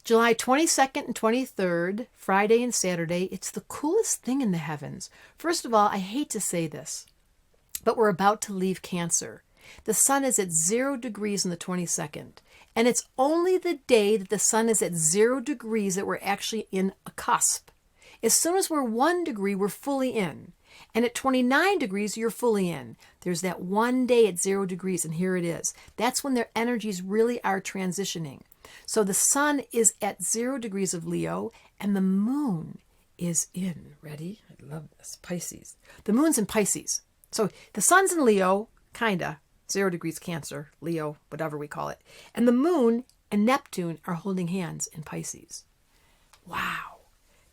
July 22nd and 23rd, Friday and Saturday, it's the coolest thing in the heavens. First of all, I hate to say this, but we're about to leave Cancer. The sun is at 0 degrees on the 22nd, and it's only the day that the sun is at 0 degrees that we're actually in a cusp. As soon as we're 1 degree, we're fully in. And at 29 degrees, you're fully in. There's that one day at 0 degrees, and here it is. That's when their energies really are transitioning. So the sun is at 0 degrees of Leo, and the moon is in, ready? I love this, Pisces. The moon's in Pisces. So the sun's in Leo, kinda, 0 degrees Cancer, Leo, whatever we call it. And the moon and Neptune are holding hands in Pisces. Wow,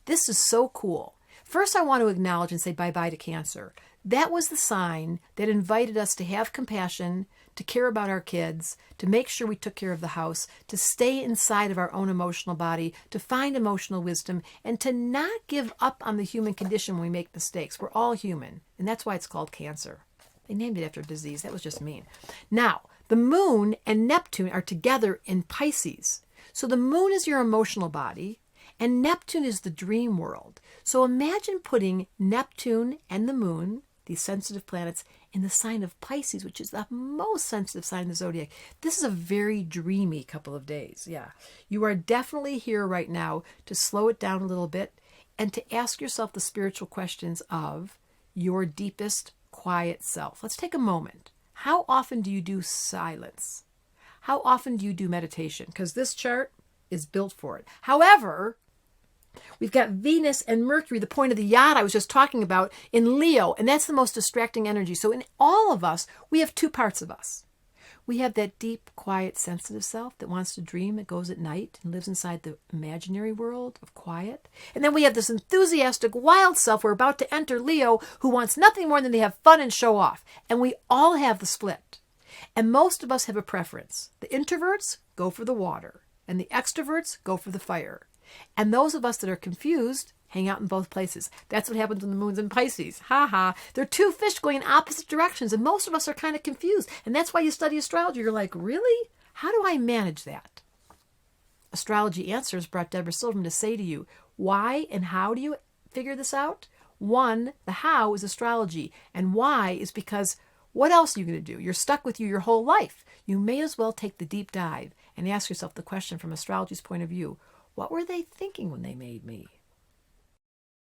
this is so cool. First, I want to acknowledge and say bye-bye to Cancer. That was the sign that invited us to have compassion, to care about our kids, to make sure we took care of the house, to stay inside of our own emotional body, to find emotional wisdom, and to not give up on the human condition when we make mistakes. We're all human, and that's why it's called Cancer. They named it after a disease. That was just mean. Now, the moon and Neptune are together in Pisces. So the moon is your emotional body, and Neptune is the dream world. So imagine putting Neptune and the moon, these sensitive planets, in the sign of Pisces, which is the most sensitive sign in the zodiac. This is a very dreamy couple of days. Yeah. You are definitely here right now to slow it down a little bit and to ask yourself the spiritual questions of your deepest, quiet self. Let's take a moment. How often do you do silence? How often do you do meditation? Because this chart is built for it. However, we've got Venus and Mercury, the point of the yacht I was just talking about, in Leo, and that's the most distracting energy. So in all of us, we have two parts of us. We have that deep, quiet, sensitive self that wants to dream. It goes at night and lives inside the imaginary world of quiet. And then we have this enthusiastic, wild self we're about to enter, Leo, who wants nothing more than to have fun and show off. And we all have the split. And most of us have a preference. The introverts go for the water, and the extroverts go for the fire. And those of us that are confused hang out in both places. That's what happens when the moon's in Pisces. Ha ha. They're two fish going in opposite directions, and most of us are kind of confused. And that's why you study astrology. You're like, really? How do I manage that? Astrology Answers brought Deborah Silverman to say to you, why and how do you figure this out? One, the how is astrology, and why is because what else are you going to do? You're stuck with you your whole life. You may as well take the deep dive and ask yourself the question from astrology's point of view. What were they thinking when they made me?